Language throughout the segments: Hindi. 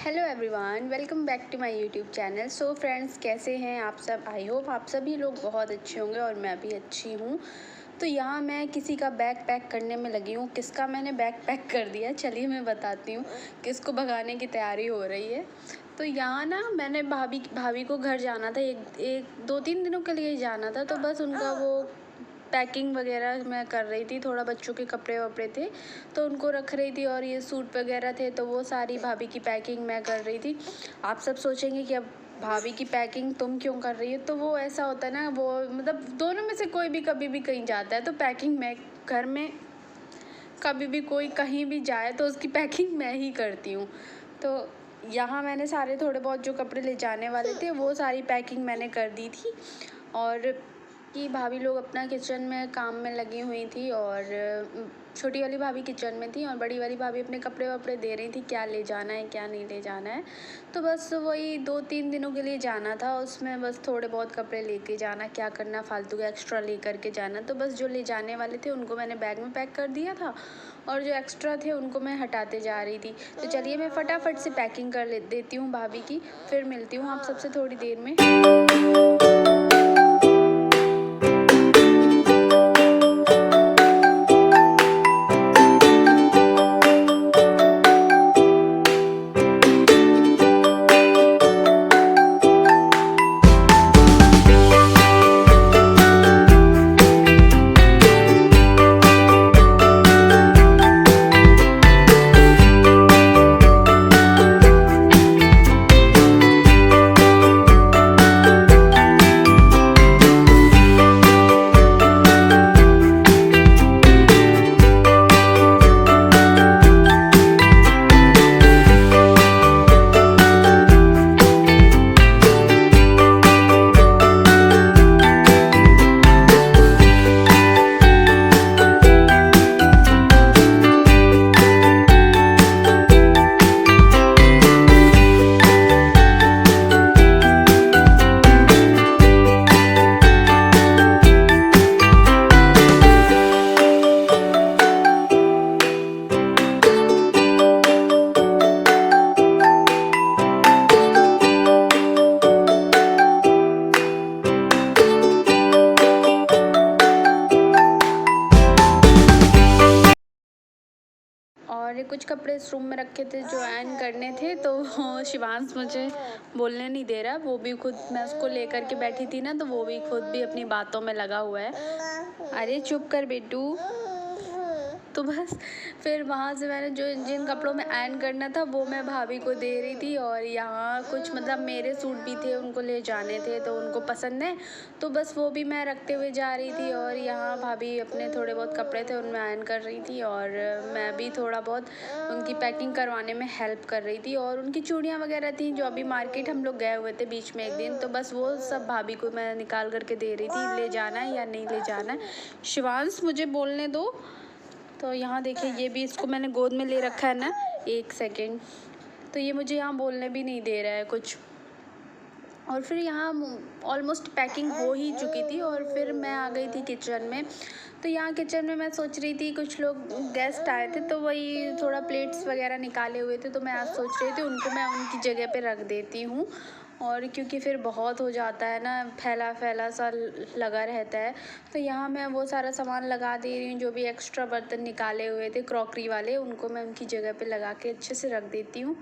Hello everyone, welcome back to my YouTube channel. So friends, कैसे हैं आप सब? आई होप आप सभी लोग बहुत अच्छे होंगे और मैं भी अच्छी हूँ। तो यहाँ मैं किसी का बैग पैक करने में लगी हूँ। किसका मैंने बैग पैक कर दिया, चलिए मैं बताती हूँ। किसको भगाने की तैयारी हो रही है। तो यहाँ ना मैंने भाभी को घर जाना था, एक 2-3 दिनों के लिए ही जाना था। तो बस उनका वो पैकिंग वगैरह मैं कर रही थी। थोड़ा बच्चों के कपड़े वपड़े थे तो उनको रख रही थी, और ये सूट वगैरह थे तो वो सारी भाभी की पैकिंग मैं कर रही थी। आप सब सोचेंगे कि अब भाभी की पैकिंग तुम क्यों कर रही हो? तो वो ऐसा होता है ना, वो मतलब दोनों में से कोई भी कभी भी कहीं जाता है तो पैकिंग मैं घर में, कभी भी कोई कहीं भी जाए तो उसकी पैकिंग मैं ही करती हूँ। तो यहाँ मैंने सारे थोड़े बहुत जो कपड़े ले जाने वाले थे वो सारी पैकिंग मैंने कर दी थी। और कि भाभी लोग अपना किचन में काम में लगी हुई थी, और छोटी वाली भाभी किचन में थी और बड़ी वाली भाभी अपने कपड़े वपड़े दे रही थी, क्या ले जाना है क्या नहीं ले जाना है। तो बस वही 2-3 दिनों के लिए जाना था, उसमें बस थोड़े बहुत कपड़े लेके जाना, क्या करना, फालतू का एक्स्ट्रा ले करके जाना। तो बस जो ले जाने वाले थे उनको मैंने बैग में पैक कर दिया था, और जो एक्स्ट्रा थे उनको मैं हटाते जा रही थी। तो चलिए मैं फटाफट से पैकिंग कर देती हूँ भाभी की, फिर मिलती हूँ आप सबसे थोड़ी देर में। और कुछ कपड़े इस रूम में रखे थे जो आयरन करने थे, तो शिवांश मुझे बोलने नहीं दे रहा। वो भी खुद, मैं उसको लेकर के बैठी थी ना, तो वो भी खुद भी अपनी बातों में लगा हुआ है। अरे चुप कर बेटू। तो बस फिर वहाँ से मैंने जो जिन कपड़ों में आयरन करना था वो मैं भाभी को दे रही थी, और यहाँ कुछ मतलब मेरे सूट भी थे, उनको ले जाने थे तो उनको पसंद है, तो बस वो भी मैं रखते हुए जा रही थी। और यहाँ भाभी अपने थोड़े बहुत कपड़े थे उनमें आयरन कर रही थी, और मैं भी थोड़ा बहुत उनकी पैकिंग करवाने में हेल्प कर रही थी। और उनकी चूड़ियाँ वगैरह थी जो अभी मार्केट हम लोग गए हुए थे बीच में एक दिन, तो बस वो सब भाभी को मैं निकाल करके दे रही थी, ले जाना है या नहीं ले जाना है। शिवांश मुझे बोलने दो। तो यहाँ देखिए, ये भी, इसको मैंने गोद में ले रखा है ना, एक सेकेंड। तो ये मुझे यहाँ बोलने भी नहीं दे रहा है कुछ। और फिर यहाँ ऑलमोस्ट पैकिंग हो ही चुकी थी, और फिर मैं आ गई थी किचन में। तो यहाँ किचन में मैं सोच रही थी, कुछ लोग गेस्ट आए थे तो वही थोड़ा प्लेट्स वगैरह निकाले हुए थे, तो मैं आज सोच रही थी उनको मैं उनकी जगह पे रख देती हूँ। और क्योंकि फिर बहुत हो जाता है ना, फैला फैला सा लगा रहता है। तो यहाँ मैं वो सारा सामान लगा दे रही हूँ, जो भी एक्स्ट्रा बर्तन निकाले हुए थे क्रॉकरी वाले, उनको मैं उनकी जगह पे लगा के अच्छे से रख देती हूँ।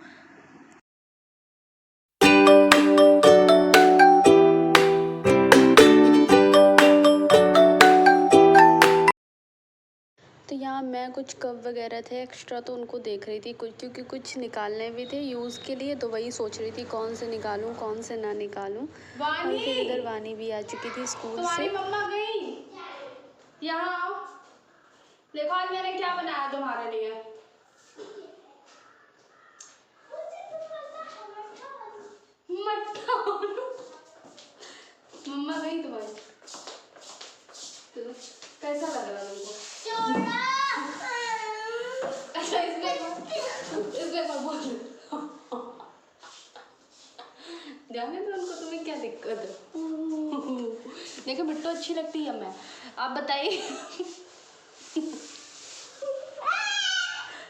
तो यहाँ मैं कुछ कप वगैरह थे एक्स्ट्रा, तो उनको देख रही थी कुछ, क्योंकि कुछ निकालने भी थे यूज़ के लिए, तो वही सोच रही थी कौन से निकालूं कौन से ना निकालूं। और फिर इधर वानी भी आ चुकी थी स्कूल से। मम्मा गई, यहाँ आओ, देखो आज मैंने क्या बनाया तुम्हारे लिए। मम्मा गई तुम्हारी, कैसा लग रहा तुमको? अच्छा इसमें बोल जाने दो उनको, तुम्हें क्या दिक्कत है? देखो बिट्टू अच्छी लगती है मैं, आप बताइए।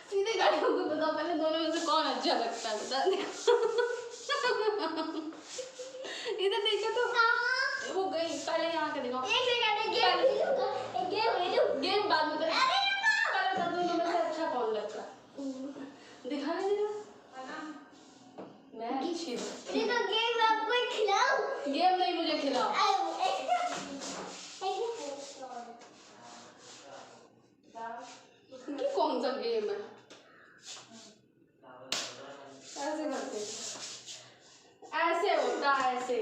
सीधे गाड़ी को बताओ पहले, दोनों में से कौन अच्छा लगता है बता दे। इधर देखो तो वो गई, पहले यहाँ के दिखाओ। गेम बाद में पहले बता दो इनमें से अच्छा कौन लगता है, दिखा नहीं दे रहा। मैं अच्छी गेम नहीं, मुझे खिलाओ। ये कौन सा गेम है? ऐसे करते, ऐसे होता है, ऐसे।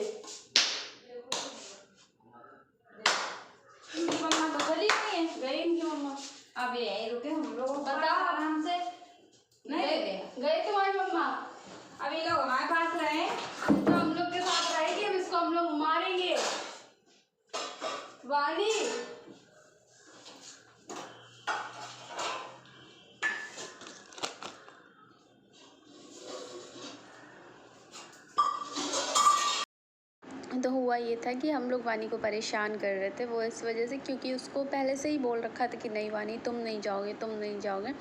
मम्मा तो चली गई है। गई इनकी मम्मा। अब यही रुके हम लोग, बता आराम से। नहीं गए तुम्हारी मम्मा। अभी लोग हमारे पास रहे तो हम लोग के साथ रहेगी, अब इसको हम लोग मारेंगे। वानी तो हुआ ये था कि हम लोग वानी को परेशान कर रहे थे, वो इस वजह से क्योंकि उसको पहले से ही बोल रखा था कि नहीं वानी तुम नहीं जाओगे, तुम नहीं जाओगे।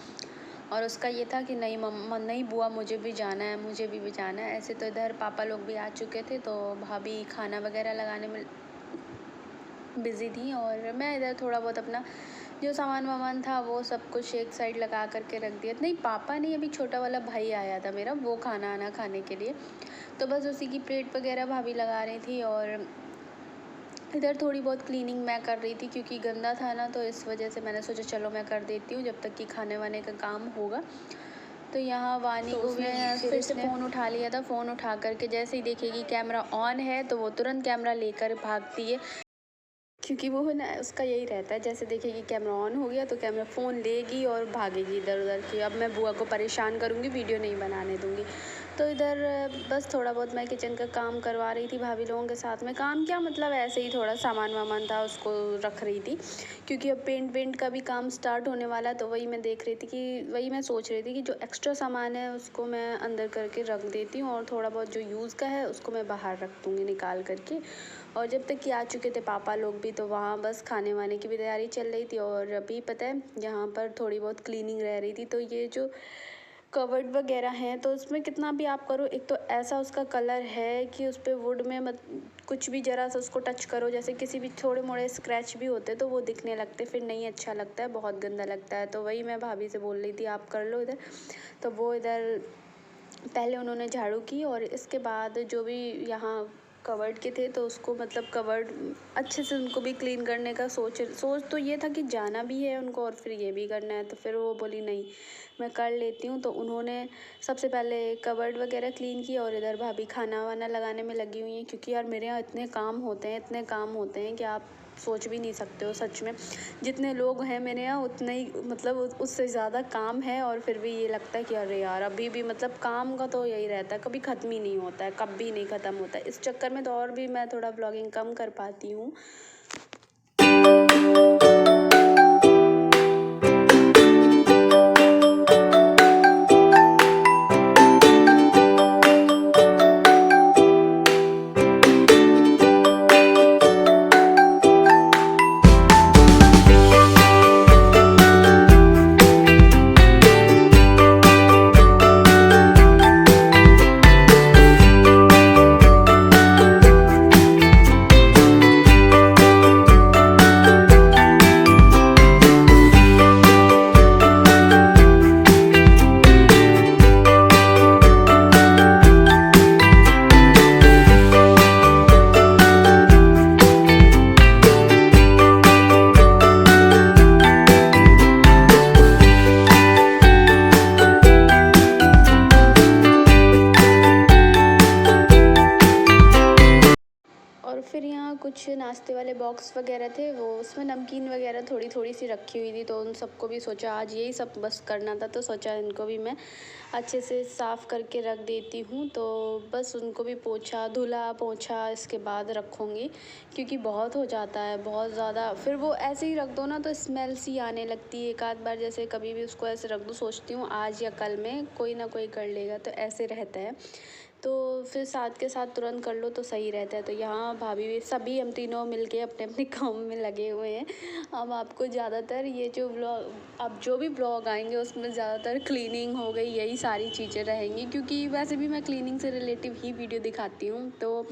और उसका ये था कि नहीं मम्मा, नहीं बुआ मुझे भी जाना है, मुझे भी जाना है। ऐसे तो इधर पापा लोग भी आ चुके थे, तो भाभी खाना वगैरह लगाने में बिज़ी थी और मैं इधर थोड़ा बहुत अपना जो सामान वामान था वो सब कुछ एक साइड लगा करके रख दिया। नहीं पापा नहीं, अभी छोटा वाला भाई आया था मेरा, वो खाना आना खाने के लिए, तो बस उसी की प्लेट वगैरह भाभी लगा रही थी। और इधर थोड़ी बहुत क्लीनिंग मैं कर रही थी क्योंकि गंदा था ना, तो इस वजह से मैंने सोचा चलो मैं कर देती हूँ जब तक कि खाने वाने का काम होगा। तो यहाँ वानी को फिर से फ़ोन उठा लिया था। फ़ोन उठा करके जैसे ही देखेगी कैमरा ऑन है तो वो तुरंत कैमरा लेकर भागती है, क्योंकि वो है ना उसका यही रहता है, जैसे देखेगी कैमरा ऑन हो गया तो कैमरा फ़ोन लेगी और भागेगी इधर उधर कि अब मैं बुआ को परेशान करूँगी, वीडियो नहीं बनाने दूँगी। तो इधर बस थोड़ा बहुत मैं किचन का काम करवा रही थी भाभी लोगों के साथ में। काम क्या मतलब ऐसे ही थोड़ा सामान वामान था उसको रख रही थी, क्योंकि अब पेंट का भी काम स्टार्ट होने वाला है। तो वही मैं देख रही थी कि वही मैं सोच रही थी कि जो एक्स्ट्रा सामान है उसको मैं अंदर करके रख देती हूँ और थोड़ा बहुत जो यूज़ का है उसको मैं बाहर रख दूँगी निकाल करके। और जब तक कि आ चुके थे पापा लोग भी, तो वहाँ बस खाने वाने की भी तैयारी चल रही थी। और अभी पता है यहाँ पर थोड़ी बहुत क्लीनिंग रह रही थी। तो ये जो कवर्ड वगैरह हैं तो उसमें कितना भी आप करो, एक तो ऐसा उसका कलर है कि उस पर वुड में कुछ भी ज़रा सा उसको टच करो, जैसे किसी भी थोड़े मोड़े स्क्रैच भी होते तो वो दिखने लगते, फिर नहीं अच्छा लगता है, बहुत गंदा लगता है। तो वही मैं भाभी से बोल रही थी आप कर लो इधर। तो वो इधर पहले उन्होंने झाड़ू की और इसके बाद जो भी यहाँ कवर्ड के थे तो उसको मतलब कवर्ड अच्छे से उनको भी क्लीन करने का सोच तो ये था कि जाना भी है उनको और फिर ये भी करना है। तो फिर वो बोली नहीं मैं कर लेती हूँ। तो उन्होंने सबसे पहले कवर्ड वगैरह क्लीन किया और इधर भाभी खाना वाना लगाने में लगी हुई हैं, क्योंकि यार मेरे यहाँ इतने काम होते हैं कि आप सोच भी नहीं सकते हो। सच में जितने लोग हैं मेरे यहाँ उतने ही मतलब उससे ज़्यादा काम है, और फिर भी ये लगता है कि अरे यार अभी भी मतलब काम का तो यही रहता है, कभी ख़त्म ही नहीं होता है, कभी नहीं ख़त्म होता है। इस चक्कर में तो और भी मैं थोड़ा ब्लॉगिंग कम कर पाती हूँ। फिर यहाँ कुछ नाश्ते वाले बॉक्स वगैरह थे, वो उसमें नमकीन वगैरह थोड़ी थोड़ी सी रखी हुई थी। तो उन सबको भी सोचा आज यही सब बस करना था, तो सोचा इनको भी मैं अच्छे से साफ़ करके रख देती हूँ। तो बस उनको भी पोछा धुला पोछा इसके बाद रखूँगी, क्योंकि बहुत हो जाता है बहुत ज़्यादा। फिर वो ऐसे ही रख दो ना तो स्मेल सी आने लगती है। एक आध बार जैसे कभी भी उसको ऐसे रख दो, सोचती हूँ आज या कल में कोई ना कोई कर लेगा, तो ऐसे रहता है। तो फिर साथ के साथ तुरंत कर लो तो सही रहता है। तो यहाँ भाभी भी सभी हम तीनों मिलके अपने अपने काम में लगे हुए हैं। अब आपको ज़्यादातर ये जो ब्लॉग अब जो भी ब्लॉग आएंगे उसमें ज़्यादातर क्लीनिंग हो गई, यही सारी चीज़ें रहेंगी, क्योंकि वैसे भी मैं क्लीनिंग से रिलेटिव ही वीडियो दिखाती हूँ। तो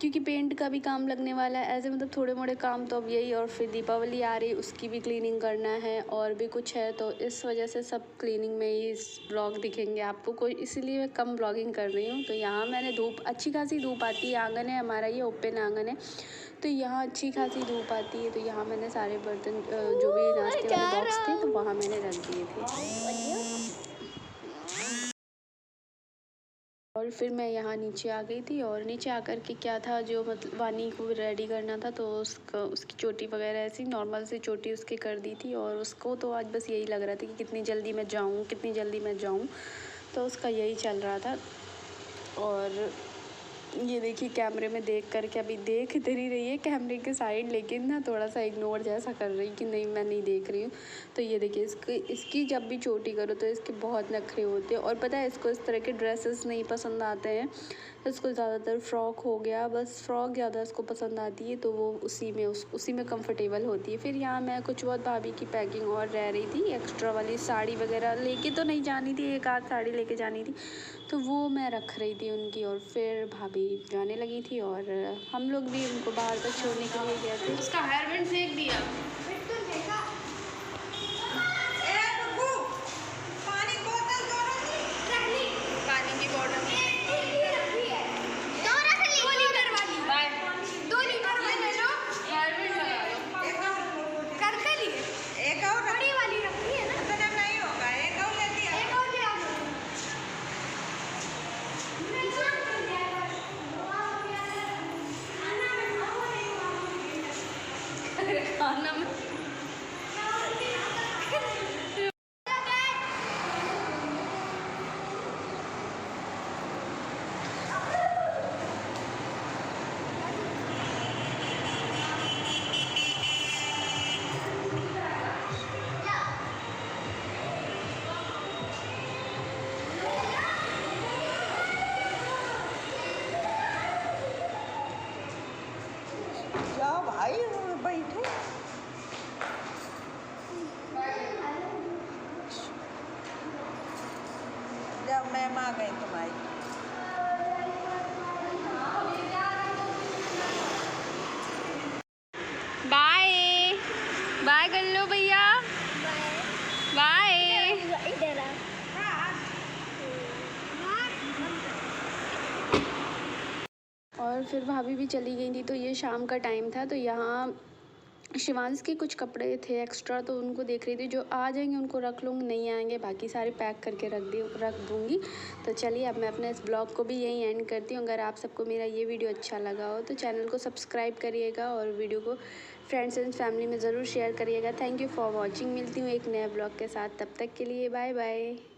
क्योंकि पेंट का भी काम लगने वाला है, ऐसे मतलब थोड़े मोड़े काम तो अब यही, और फिर दीपावली आ रही, उसकी भी क्लीनिंग करना है और भी कुछ है, तो इस वजह से सब क्लीनिंग में ही ब्लॉग दिखेंगे आपको कोई, इसीलिए मैं कम ब्लॉगिंग कर रही हूँ। तो यहाँ मैंने धूप, अच्छी खासी धूप आती है, आंगन है हमारा, ये ओपन आंगन है, तो यहाँ अच्छी खासी धूप आती है। तो यहाँ मैंने सारे बर्तन जो भी नाश्ते वाले बॉक्स थे तो वहाँ मैंने रख दिए थे। और फिर मैं यहाँ नीचे आ गई थी, और नीचे आकर के क्या था, जो मतलब वानी को रेडी करना था, तो उसकी चोटी वगैरह ऐसी नॉर्मल सी चोटी उसकी कर दी थी, और उसको तो आज बस यही लग रहा था कि कितनी जल्दी मैं जाऊँ, कितनी जल्दी मैं जाऊँ, तो उसका यही चल रहा था। और ये देखिए कैमरे में देख कर के, अभी देख इधर रही है कैमरे के साइड, लेकिन ना थोड़ा सा इग्नोर जैसा कर रही कि नहीं मैं नहीं देख रही हूँ। तो ये देखिए इसकी जब भी चोटी करो तो इसके बहुत नखरे होते हैं, और पता है इसको इस तरह के ड्रेसेस नहीं पसंद आते हैं, इसको ज़्यादातर फ्रॉक हो गया, बस फ्रॉक ज़्यादा इसको पसंद आती है, तो वो उसी में कंफर्टेबल होती है। फिर यहाँ मैं कुछ बहुत भाभी की पैकिंग और रह रही थी, एक्स्ट्रा वाली साड़ी वगैरह लेके तो नहीं जानी थी, एक आध साड़ी लेके जानी थी, तो वो मैं रख रही थी उनकी, और फिर भाभी जाने लगी थी, और हम लोग भी उनको बाहर तक छोड़ने के लिए गए थे। उसका हेयर बैंड फेंक दिया। पानी की बोतल खाना में जाओ भाई बैठो। जब मैम आ गई तुम्हारी, बाय बाय कर लो भैया, बाय। और फिर भाभी भी चली गई थी, तो ये शाम का टाइम था, तो यहाँ शिवांश के कुछ कपड़े थे एक्स्ट्रा, तो उनको देख रही थी, जो आ जाएंगे उनको रख लूँगी, नहीं आएंगे बाकी सारे पैक करके रख दूँगी। तो चलिए अब मैं अपने इस ब्लॉग को भी यहीं एंड करती हूँ। अगर आप सबको मेरा ये वीडियो अच्छा लगा हो तो चैनल को सब्सक्राइब करिएगा, और वीडियो को फ्रेंड्स एंड फैमिली में ज़रूर शेयर करिएगा। Thank you for watching. मिलती हूँ एक नए ब्लॉग के साथ, तब तक के लिए बाय बाय।